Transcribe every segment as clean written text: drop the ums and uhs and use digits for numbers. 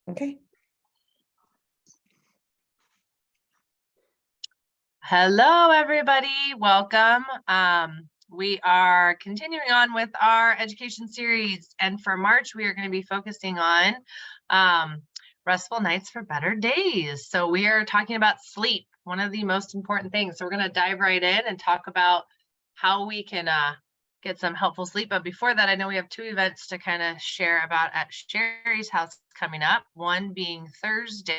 Okay. Hello, everybody. Welcome. We are continuing on with our education series, and for March, we are going to be focusing on restful nights for better days. So we are talking about sleep, one of the most important things. So we're going to dive right in and talk about how we can get some helpful sleep. But before that, I know we have two events to kind of share about at Sherry's house coming up, one being Thursday.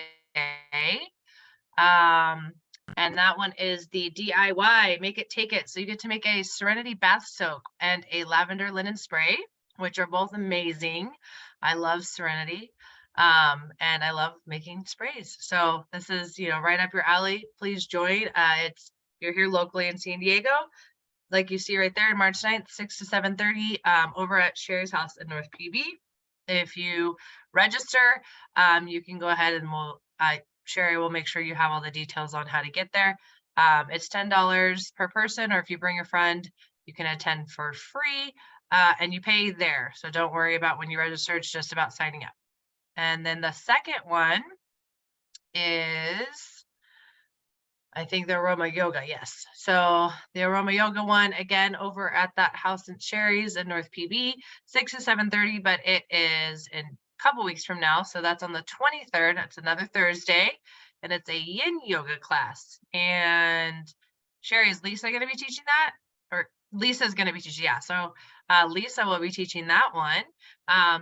And that one is the DIY, make it, take it. So you get to make a Serenity bath soak and a lavender linen spray, which are both amazing. I love Serenity. And I love making sprays. So this is, right up your alley. Please join. You're here locally in San Diego, like you see right there, March 9th, 6 to 7:30, over at Sherry's house in North PB. If you register, you can go ahead and Sherry will make sure you have all the details on how to get there. It's $10 per person, or if you bring a friend, you can attend for free, and you pay there. So don't worry about when you register, it's just about signing up. And then the second one is, I think, the aroma yoga. Yes. So the aroma yoga one, again, over at that house in Sherry's in North PB, 6 to 7:30, but it is in couple weeks from now. So that's on the 23rd. That's another Thursday. And it's a yin yoga class. And Sherry, is Lisa going to be teaching that? Or Lisa's going to be teaching? Yeah. So Lisa will be teaching that one.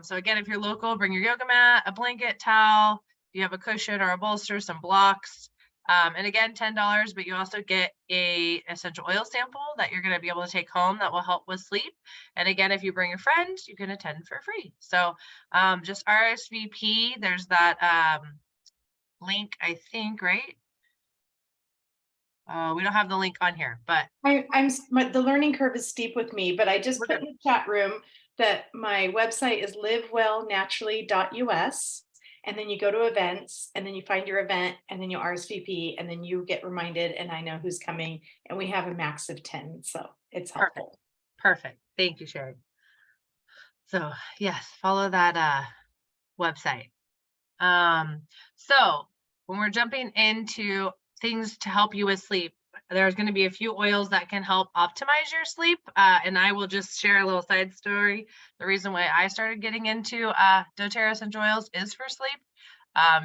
So again, if you're local, bring your yoga mat, a blanket, towel. If you have a cushion or a bolster, some blocks. And again, $10, but you also get a essential oil sample that you're going to be able to take home that will help with sleep. And again, if you bring a friend, you can attend for free. So just RSVP. There's that link, I think, right? We don't have the link on here, but the learning curve is steep with me, but I just put in the chat room that my website is livewellnaturally.us. And then you go to events, and then you find your event, and then you RSVP, and then you get reminded, and I know who's coming. And we have a max of 10, so it's helpful. Perfect. Thank you, Sherry. So yes, follow that website. So when we're jumping into things to help you with sleep, there's going to be a few oils that can help optimize your sleep. And I will just share a little side story. The reason why I started getting into doTERRA essential oils is for sleep,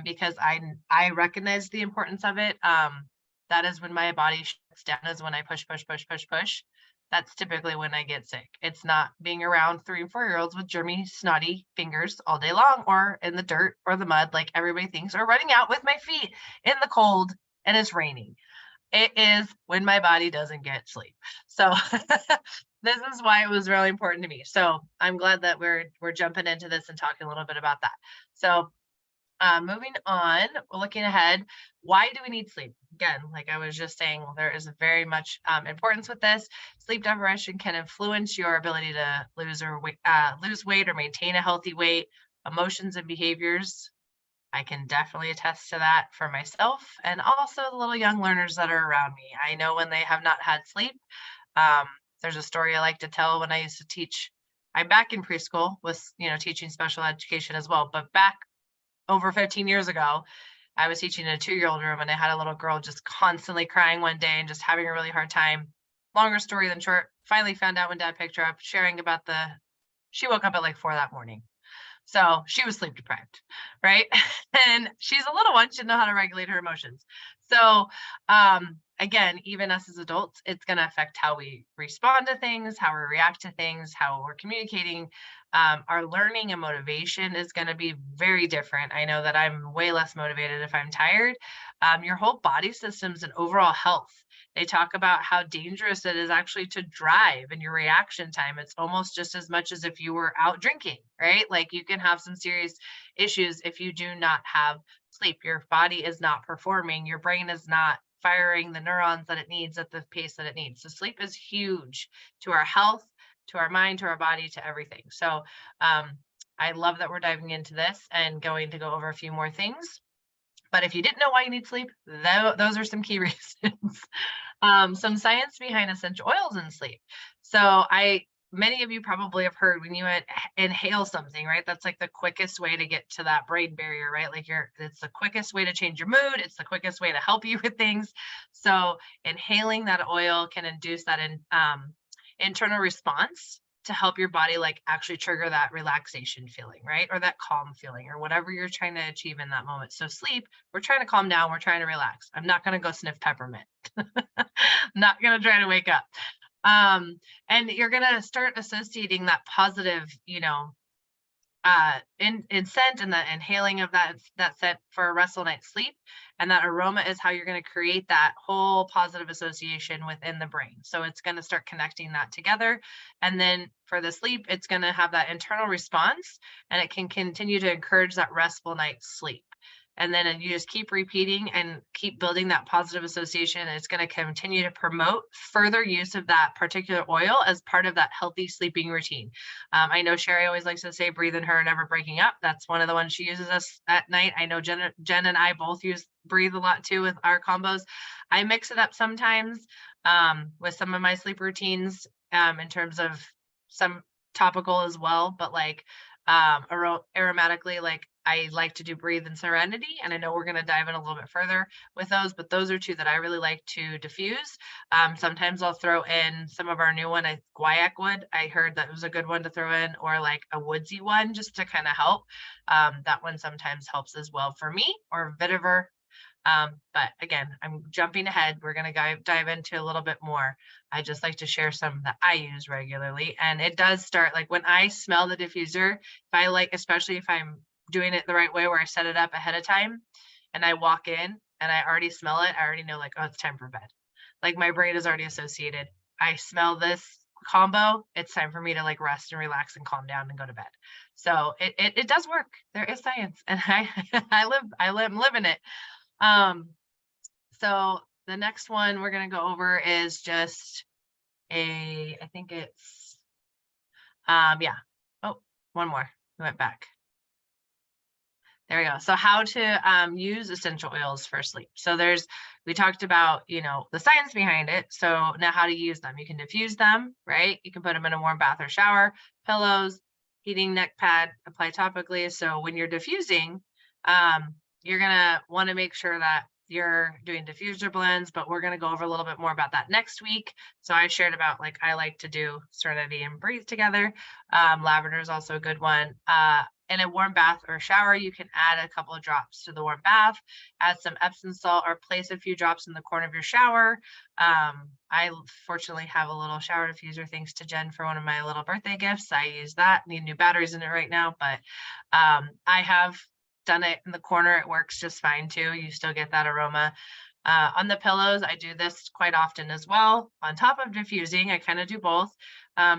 because I recognize the importance of it. That is when my body shuts down, is when I push. That's typically when I get sick. It's not being around 3 and 4-year-olds with germy, snotty fingers all day long, or in the dirt or the mud like everybody thinks, or running out with my feet in the cold and it's raining. It is when my body doesn't get sleep. So this is why it was really important to me. So I'm glad that we're jumping into this and talking a little bit about that. So moving on, we're looking ahead. Why do we need sleep? Again, like I was just saying, there is very much importance with this. Sleep deprivation can influence your ability to lose weight or maintain a healthy weight, emotions and behaviors. I can definitely attest to that for myself, and also the little young learners that are around me. I know when they have not had sleep. There's a story I like to tell. When I used to teach, I'm back in preschool with, teaching special education as well, but back over 15 years ago, I was teaching in a 2-year-old room, and I had a little girl just constantly crying one day and just having a really hard time. Longer story than short, finally found out when Dad picked her up, sharing about she woke up at like 4 that morning. So she was sleep deprived, right? And she's a little one, she didn't know how to regulate her emotions. So again, even us as adults, it's going to affect how we respond to things, how we react to things, how we're communicating. Our learning and motivation is going to be very different. I know that I'm way less motivated if I'm tired. Your whole body systems and overall health. They talk about how dangerous it is actually to drive, and your reaction time. It's almost just as much as if you were out drinking, right? Like you can have some serious issues if you do not have sleep. Your body is not performing. Your brain is not firing the neurons that it needs at the pace that it needs. So sleep is huge to our health, to our mind, to our body, to everything. So I love that we're diving into this and going to go over a few more things. But if you didn't know why you need sleep, those are some key reasons. Some science behind essential oils in sleep. So I many of you probably have heard when you inhale something, right? That's like the quickest way to get to that brain barrier, right? Like it's the quickest way to change your mood. It's the quickest way to help you with things. So inhaling that oil can induce that internal response to help your body like actually trigger that relaxation feeling, right? Or that calm feeling or whatever you're trying to achieve in that moment. So sleep, we're trying to calm down. We're trying to relax. I'm not going to go sniff peppermint. I'm not going to try to wake up. And you're going to start associating that positive, in scent and the inhaling of that scent for a restful night's sleep. And that aroma is how you're going to create that whole positive association within the brain. So it's going to start connecting that together. And then for the sleep, it's going to have that internal response and it can continue to encourage that restful night's sleep. And then you just keep repeating and keep building that positive association. And it's going to continue to promote further use of that particular oil as part of that healthy sleeping routine. I know Sherry always likes to say, breathe in her, never breaking up. That's one of the ones she uses us at night. I know Jen and I both use breathe a lot too with our combos. I mix it up sometimes with some of my sleep routines in terms of some topical as well, but like aromatically, like I like to do breathe and serenity, and I know we're going to dive in a little bit further with those, but those are two that I really like to diffuse. Sometimes I'll throw in some of our new one, guaiac wood. I heard that was a good one to throw in, or like a woodsy one just to kind of help. That one sometimes helps as well for me, or vetiver. But again, I'm jumping ahead. We're going to dive into a little bit more. I just like to share some that I use regularly. And it does start like when I smell the diffuser, if I like, especially if I'm doing it the right way where I set it up ahead of time and I walk in and I already smell it, I already know like, oh, it's time for bed. Like my brain is already associated. I smell this combo, it's time for me to like rest and relax and calm down and go to bed. So it does work. There is science, and I'm living it. So the next one we're going to go over is just I think it's, yeah. Oh, one more. We went back. There we go. So how to use essential oils for sleep. So we talked about, the science behind it. So now how to use them. You can diffuse them, right? You can put them in a warm bath or shower, pillows, heating neck pad, apply topically. So when you're diffusing, you're going to want to make sure that you're doing diffuser blends, but we're going to go over a little bit more about that next week. So I shared about like, I like to do Serenity and Breathe together. Lavender is also a good one. In a warm bath or shower, you can add a couple of drops to the warm bath, add some Epsom salt, or place a few drops in the corner of your shower. I fortunately have a little shower diffuser thanks to Jen for one of my little birthday gifts. I use that. Need new batteries in it right now, but I have done it in the corner. It works just fine too. You still get that aroma. On the pillows, I do this quite often as well. On top of diffusing, I kind of do both.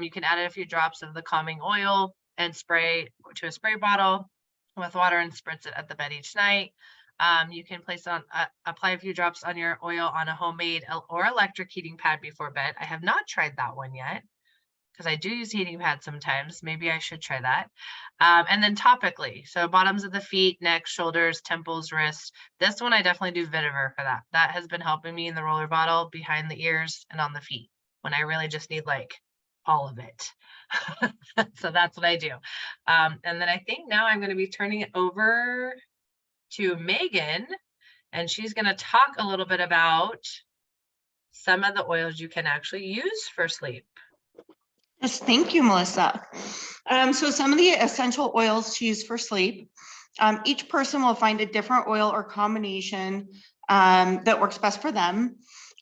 You can add a few drops of the calming oil and spray to a spray bottle with water and spritz it at the bed each night. You can apply a few drops on your oil on a homemade or electric heating pad before bed. I have not tried that one yet because I do use heating pads sometimes. Maybe I should try that. And then topically, so bottoms of the feet, neck, shoulders, temples, wrists. This one I definitely do vetiver for that. That has been helping me in the roller bottle, behind the ears, and on the feet when I really just need like all of it. So that's what I do. And then I think now I'm going to be turning it over to Megan, and she's going to talk a little bit about some of the oils you can actually use for sleep. Yes, thank you, Melissa. So some of the essential oils to use for sleep, each person will find a different oil or combination that works best for them.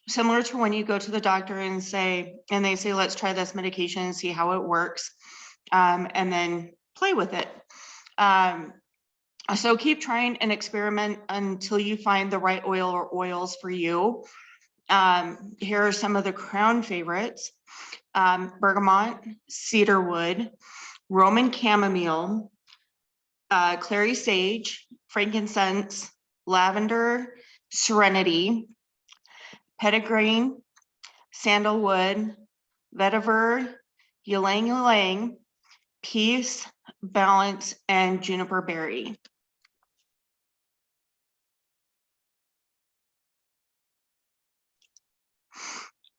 Similar to when you go to the doctor and they say, let's try this medication and see how it works, and then play with it. So keep trying and experiment until you find the right oil or oils for you. Here are some of the crown favorites: bergamot, cedarwood, Roman chamomile, clary sage, frankincense, lavender, serenity, petitgrain, sandalwood, vetiver, ylang ylang, peace, balance, and juniper berry.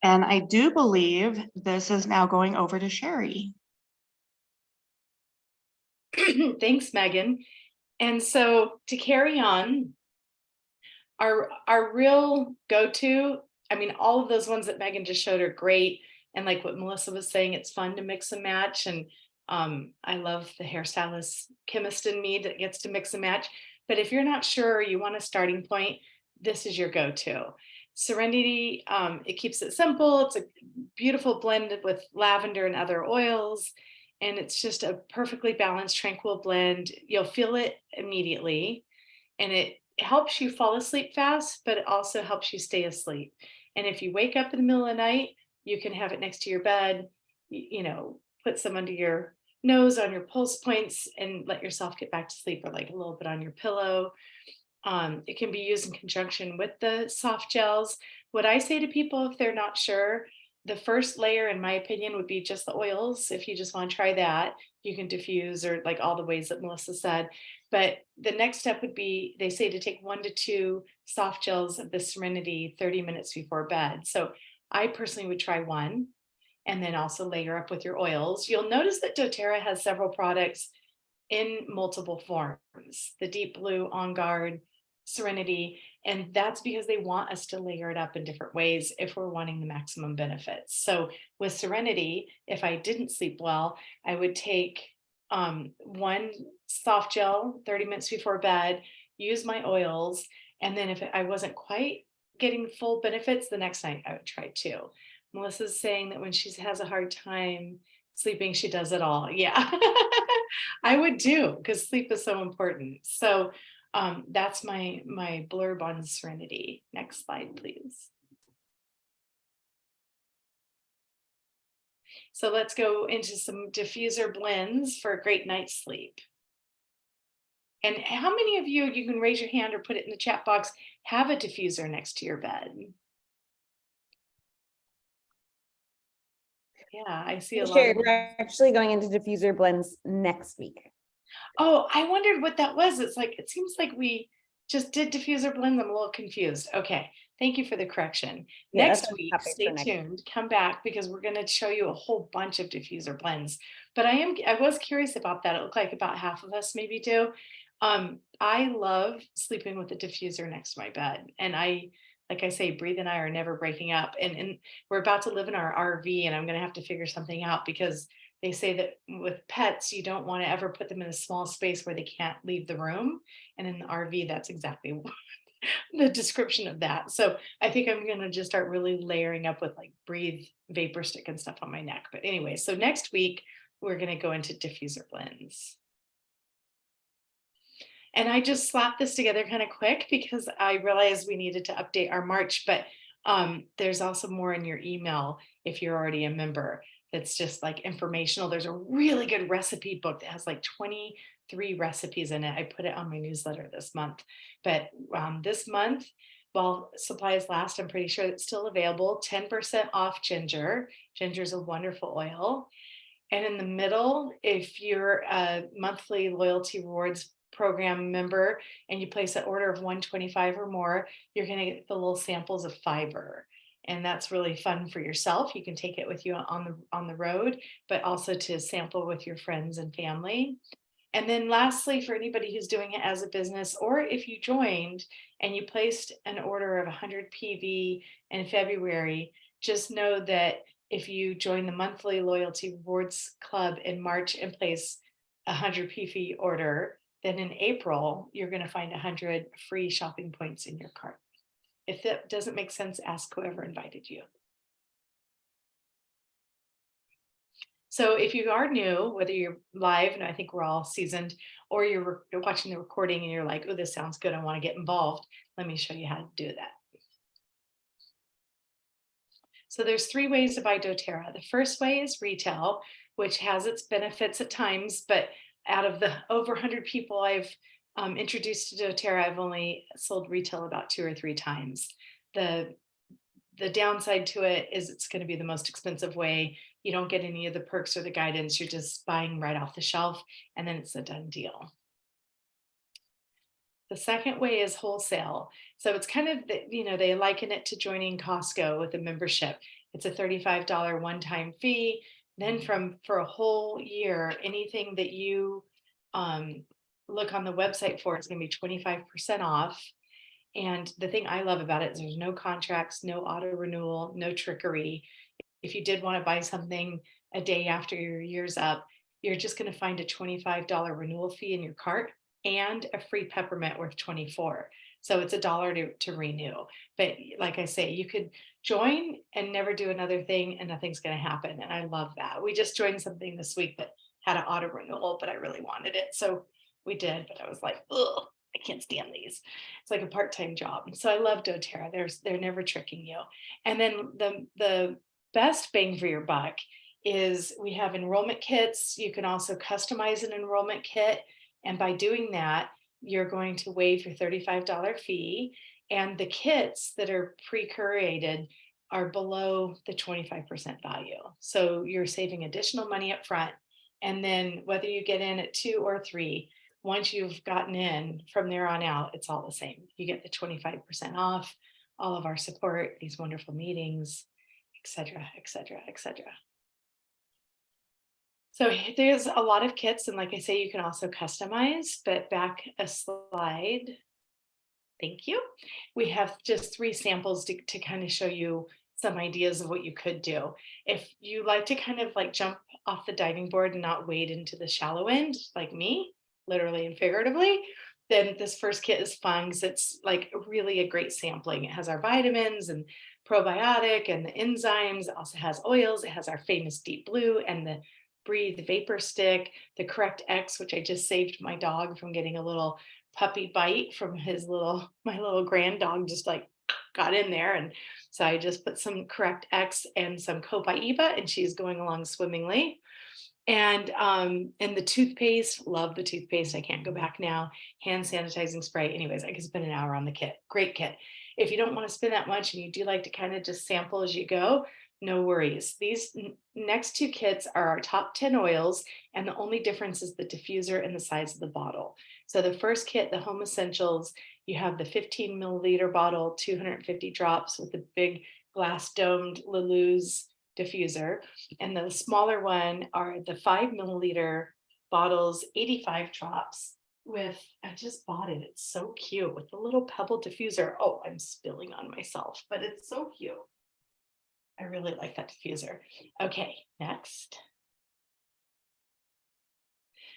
And I do believe this is now going over to Sherry. Thanks, Megan. And so to carry on, our real go-to, I mean, all of those ones that Megan just showed are great. And like what Melissa was saying, it's fun to mix and match. And I love the hairstylist chemist in me that gets to mix and match. But if you're not sure, you want a starting point, this is your go-to. Serenity, it keeps it simple. It's a beautiful blend with lavender and other oils. And it's just a perfectly balanced, tranquil blend. You'll feel it immediately. And it helps you fall asleep fast, but it also helps you stay asleep. And if you wake up in the middle of the night, you can have it next to your bed, put some under your nose on your pulse points and let yourself get back to sleep, or like a little bit on your pillow. It can be used in conjunction with the soft gels. What I say to people, if they're not sure, the first layer, in my opinion, would be just the oils. If you just want to try that, you can diffuse, or like all the ways that Melissa said. But the next step would be, they say to take 1 to 2 soft gels of the Serenity 30 minutes before bed. So I personally would try 1, and then also layer up with your oils. You'll notice that doTERRA has several products in multiple forms, the Deep Blue, On Guard, Serenity, and that's because they want us to layer it up in different ways if we're wanting the maximum benefits. So with Serenity, if I didn't sleep well, I would take 1 soft gel 30 minutes before bed, use my oils, and then if I wasn't quite getting full benefits, the next night I would try 2. Melissa's saying that when she has a hard time sleeping, she does it all. Yeah, I would too, because sleep is so important. So that's my blurb on Serenity. Next slide, please. So let's go into some diffuser blends for a great night's sleep. And how many of you can raise your hand or put it in the chat box, have a diffuser next to your bed? Yeah, I see a lot Sherry, of. we're actually going into diffuser blends next week. Oh, I wondered what that was. It's like, it seems like we just did diffuser blends. I'm a little confused. Okay, thank you for the correction. Yeah, Next that's a week, topic stay for next week. tuned, come back, because we're going to show you a whole bunch of diffuser blends. But I was curious about that. It looked like about half of us maybe do. I love sleeping with a diffuser next to my bed. And like I say, Breathe and I are never breaking up. And we're about to live in our RV, and I'm going to have to figure something out, because they say that with pets, you don't want to ever put them in a small space where they can't leave the room. And in the RV, that's exactly the description of that. So I think I'm going to just start really layering up with like Breathe vapor stick and stuff on my neck. But anyway, so next week, we're going to go into diffuser blends. And I just slapped this together kind of quick because I realized we needed to update our March, but there's also more in your email if you're already a member. That's just like informational. There's a really good recipe book that has like 23 recipes in it. I put it on my newsletter this month, but this month, while supplies last, I'm pretty sure it's still available. 10% off ginger. Ginger is a wonderful oil. And in the middle, if you're a monthly loyalty rewards program member and you place an order of 125 or more, you're going to get the little samples of fiber. And that's really fun for yourself. You can take it with you on the road, but also to sample with your friends and family. And then lastly, for anybody who's doing it as a business, or if you joined and you placed an order of 100 PV in February, just know that if you join the monthly loyalty rewards club in March and place a 100 PV order, then in April, you're going to find 100 free shopping points in your cart. If that doesn't make sense, ask whoever invited you. So if you are new, whether you're live, and I think we're all seasoned, or you're watching the recording and you're like, oh, this sounds good, I want to get involved, let me show you how to do that. So there's 3 ways to buy doTERRA. The first way is retail, which has its benefits at times, but out of the over 100 people I've introduced to doTERRA, I've only sold retail about 2 or 3 times. The downside to it is it's going to be the most expensive way. You don't get any of the perks or the guidance. You're just buying right off the shelf, and then it's a done deal. The second way is wholesale. So it's kind of, they liken it to joining Costco with a membership. It's a $35 one-time fee. Then for a whole year, anything that you look on the website for is going to be 25% off. And the thing I love about it is there's no contracts, no auto renewal, no trickery. If you did want to buy something a day after your year's up, you're just going to find a $25 renewal fee in your cart and a free peppermint worth $24. So it's $1 to renew. But like I say, you could join and never do another thing and nothing's going to happen. And I love that. We just joined something this week that had an auto renewal, but I really wanted it. So we did, but I was like, ugh, I can't stand these. It's like a part-time job. So I love doTERRA. They're never tricking you. And then the best bang for your buck is we have enrollment kits. You can also customize an enrollment kit. And by doing that, you're going to waive your $35 fee. And the kits that are pre-curated are below the 25% value. So you're saving additional money up front. And then whether you get in at 2 or 3, once you've gotten in from there on out, it's all the same. You get the 25% off, all of our support, these wonderful meetings, et cetera, et cetera, et cetera. So there's a lot of kits. And like I say, you can also customize, but back a slide. Thank you. We have just 3 samples to kind of show you some ideas of what you could do. If you like to kind of like jump off the diving board and not wade into the shallow end, like me, literally and figuratively, then this first kit is fun because it's like really a great sampling. It has our vitamins and probiotic and the enzymes. It also has oils. It has our famous deep blue and the Breathe vapor stick, the Correct X, which I just saved my dog from getting a little puppy bite from my little grand dog just like got in there. And so I just put some Correct X and some Copaiba and she's going along swimmingly. And the toothpaste, love the toothpaste. I can't go back now. Hand sanitizing spray. Anyways, I could spend an hour on the kit. Great kit. If you don't want to spend that much and you do like to kind of just sample as you go, no worries. These next 2 kits are our top 10 oils, and the only difference is the diffuser and the size of the bottle. So the first kit, the Home Essentials, you have the 15 milliliter bottle, 250 drops with the big glass domed Lulu's diffuser. And the smaller one are the 5 milliliter bottles, 85 drops with, I just bought it. It's so cute with the little pebble diffuser. Oh, I'm spilling on myself, but it's so cute. I really like that diffuser. Okay, next.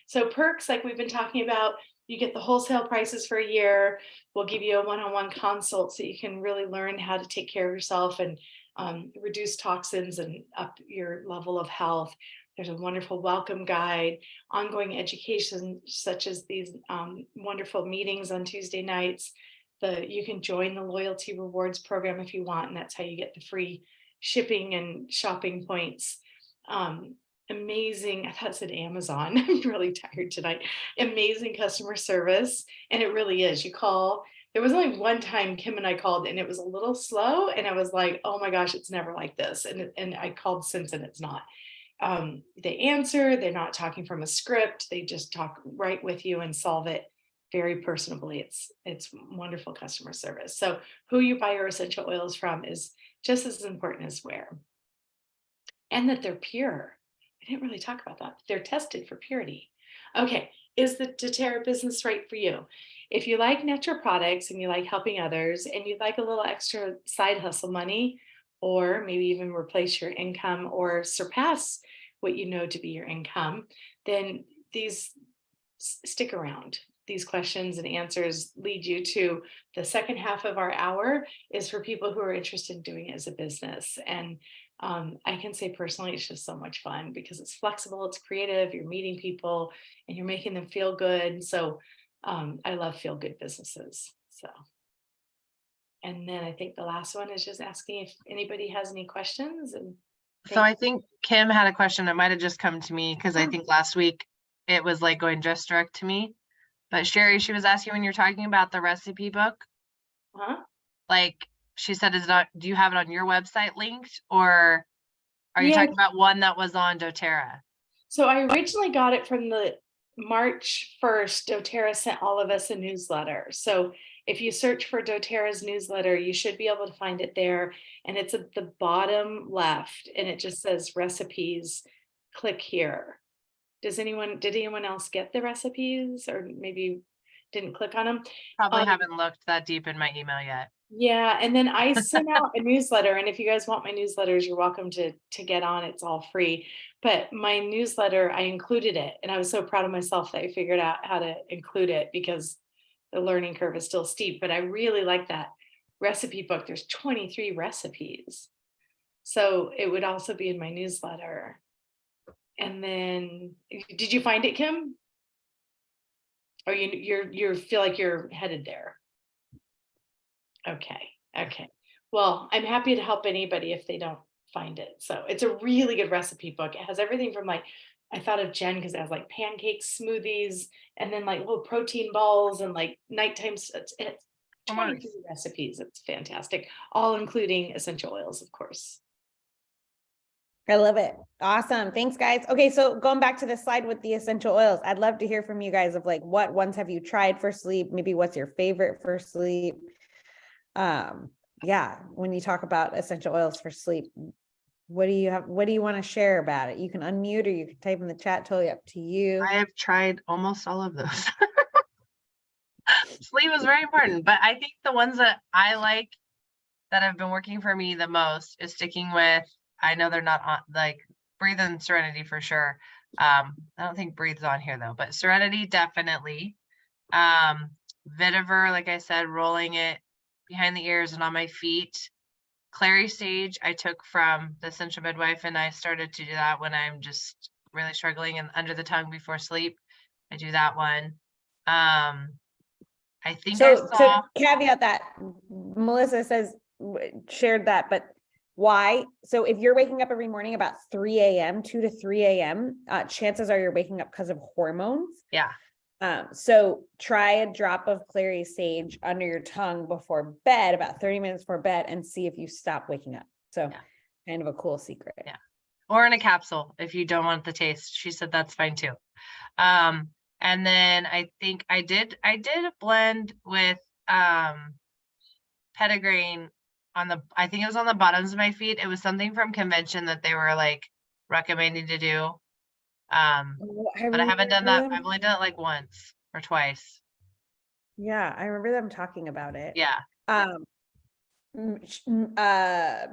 So perks, like we've been talking about, you get the wholesale prices for a year. We'll give you a one-on-one consult so you can really learn how to take care of yourself and reduce toxins and up your level of health. There's a wonderful welcome guide, ongoing education, such as these wonderful meetings on Tuesday nights. You can join the loyalty rewards program if you want, and that's how you get the free shipping and shopping points. Amazing, I thought it said Amazon. I'm really tired tonight. Amazing customer service. And it really is. You call. There was only one time Kim and I called and it was a little slow. And I was like, oh my gosh, it's never like this. And I called since and it's not. They answer, they're not talking from a script. They just talk right with you and solve it very personably. It's wonderful customer service. So who you buy your essential oils from is just as important as where. And that they're pure. I didn't really talk about that. They're tested for purity. Okay, is the doTERRA business right for you? If you like natural products and you like helping others and you'd like a little extra side hustle money, or maybe even replace your income or surpass what you know to be your income, then these stick around. These questions and answers lead you to the second half of our hour is for people who are interested in doing it as a business. And I can say personally, it's just so much fun because it's flexible, it's creative, you're meeting people and you're making them feel good. So I love feel good businesses. So, and then I think the last one is just asking if anybody has any questions. And so I think Kim had a question that might have just come to me because I think last week it was like going just direct to me. But Sherry, she was asking when you're talking about the recipe book, like she said, do you have it on your website linked or are you talking about one that was on doTERRA? So I originally got it from the March 1st, doTERRA sent all of us a newsletter. So if you search for doTERRA's newsletter, you should be able to find it there. And it's at the bottom left and it just says recipes. Click here. Did anyone else get the recipes or maybe didn't click on them? Probably haven't looked that deep in my email yet. Yeah, and then I sent out a newsletter, and if you guys want my newsletters, you're welcome to get on. It's all free. But my newsletter, I included it, and I was so proud of myself that I figured out how to include it because the learning curve is still steep. But I really like that recipe book. There's 23 recipes, so it would also be in my newsletter. And then, did you find it, Kim? Or you feel like you're headed there? Okay. Well, I'm happy to help anybody if they don't find it. So it's a really good recipe book. It has everything from like, I thought of Jen because it has like pancakes, smoothies, and then like little protein balls and like nighttime. It's 23 recipes. It's fantastic. All including essential oils, of course. I love it. Awesome. Thanks, guys. Okay, so going back to the slide with the essential oils, I'd love to hear from you guys of like, what ones have you tried for sleep? Maybe what's your favorite for sleep? Yeah, when you talk about essential oils for sleep, what do you want to share about it? You can unmute or you can type in the chat, totally up to you. I have tried almost all of those. Sleep is very important, but I think the ones that I like that have been working for me the most is sticking with, I know they're not on, like Breathe and Serenity for sure. I don't think Breathe's on here though, but Serenity definitely. Vetiver, like I said, rolling it behind the ears and on my feet. Clary Sage I took from the Essential Midwife, and I started to do that when I'm just really struggling, and under the tongue before sleep. I do that one. I think I So saw to caveat that, Melissa says shared that, but why? So if you're waking up every morning about 3 a.m., 2 to 3 a.m., chances are you're waking up because of hormones. yeah. So try a drop of clary sage under your tongue before bed, about 30 minutes before bed, and see if you stop waking up. So kind of a cool secret. Yeah. Or in a capsule if you don't want the taste. She said that's fine too. And then I think I did a blend with petitgrain on the, I think it was on the bottoms of my feet. It was something from convention that they were like recommending to do. But I haven't done that. I've only done it like once or twice. Yeah, I remember them talking about it. Yeah.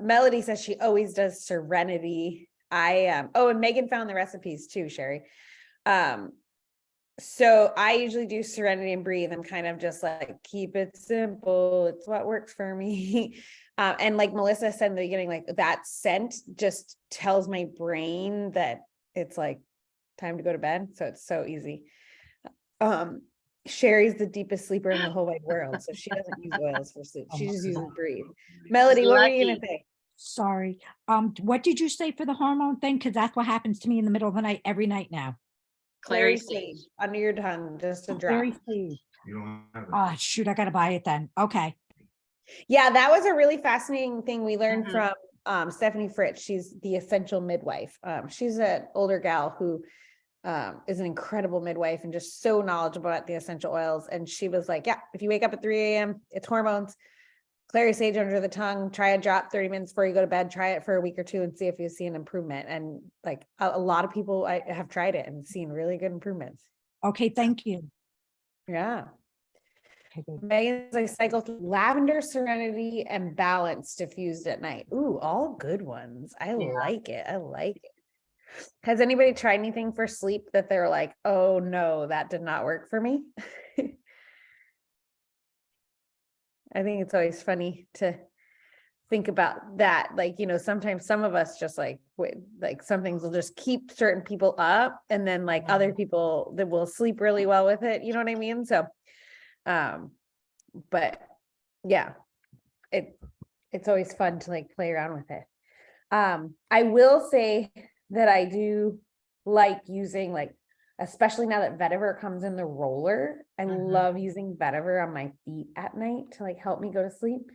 Melody says she always does Serenity. Oh, and Megan found the recipes too, Sherry. So I usually do Serenity and Breathe. I'm kind of just like, keep it simple. It's what works for me. And like Melissa said in the beginning, like that scent just tells my brain that it's like time to go to bed. So it's so easy. Sherry's the deepest sleeper in the whole wide world. So she doesn't use oils for sleep. She just uses Breathe. Melody, what were you gonna say? Sorry. What did you say for the hormone thing? Because that's what happens to me in the middle of the night, every night now. Clary Sage under your tongue, just a drop. Clary sage. You don't have it. Oh, shoot, I gotta buy it then. Okay. Yeah, that was a really fascinating thing we learned from Stephanie Fritz. She's the essential midwife. She's an older gal who is an incredible midwife and just so knowledgeable about the essential oils. And she was like, yeah, if you wake up at 3 a.m., it's hormones. Clary sage under the tongue, try a drop 30 minutes before you go to bed, try it for a week or two and see if you see an improvement. And like a lot of people I have tried it and seen really good improvements. Okay, thank you. Yeah. Okay, good. Megan's, I cycle through lavender, serenity, and balance diffused at night. Ooh, all good ones. I like it. I like it. Has anybody tried anything for sleep that they're like, oh no, that did not work for me? I think it's always funny to think about that. Like, you know, sometimes some of us just like some things will just keep certain people up, and then like other people that will sleep really well with it. You know what I mean? So, but yeah, it's always fun to like play around with it. I will say that I do like using, like, especially now that vetiver comes in the roller, I love using vetiver on my feet at night to like help me go to sleep.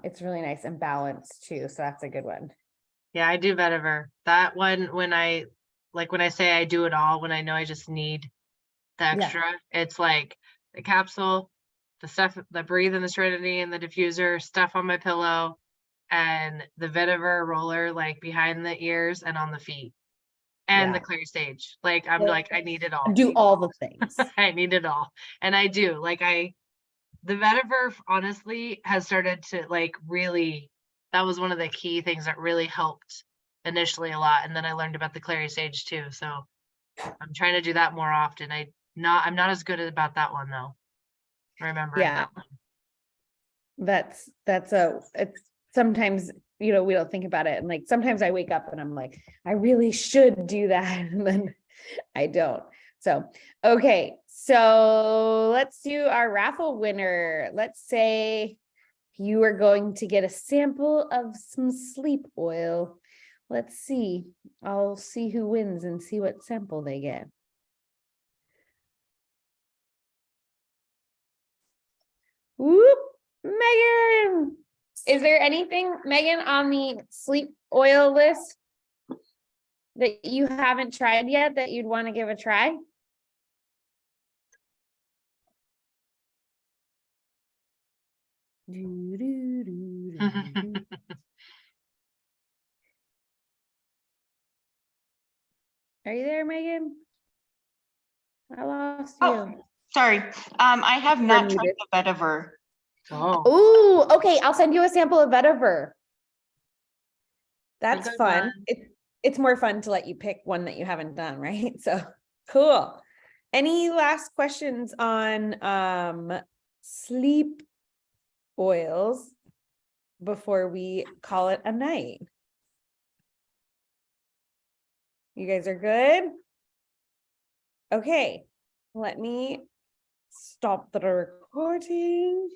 It's really nice and balanced too. So that's a good one. Yeah, I do vetiver. That one, when I say I do it all, when I know I just need the extra. It's like the capsule, the stuff, the Breathe and the Serenity and the diffuser, stuff on my pillow, and the vetiver roller like behind the ears and on the feet, and the Yeah. clear sage. Like I'm like, I need it all. Do all the things. I need it all. And I do. Like the vetiver honestly has started to like really, that was one of the key things that really helped initially a lot. And then I learned about the clary sage too. So I'm trying to do that more often. I'm not as good about that one though. Remembering Yeah. that one. It's sometimes, we don't think about it. And like, sometimes I wake up and I'm like, I really should do that. And then I don't. So, okay. So let's do our raffle winner. Let's say you are going to get a sample of some sleep oil. Let's see. I'll see who wins and see what sample they get. Whoop, Megan. Is there anything, Megan, on the sleep oil list that you haven't tried yet that you'd want to give a try? Are you there, Megan? I lost you. Oh, sorry. I have You're not tried muted. the vetiver. Oh, Ooh, okay. I'll send you a sample of vetiver. That's good fun. one. It's more fun to let you pick one that you haven't done, right? So cool. Any last questions on sleep oils before we call it a night? You guys are good? Okay, let me stop the recording.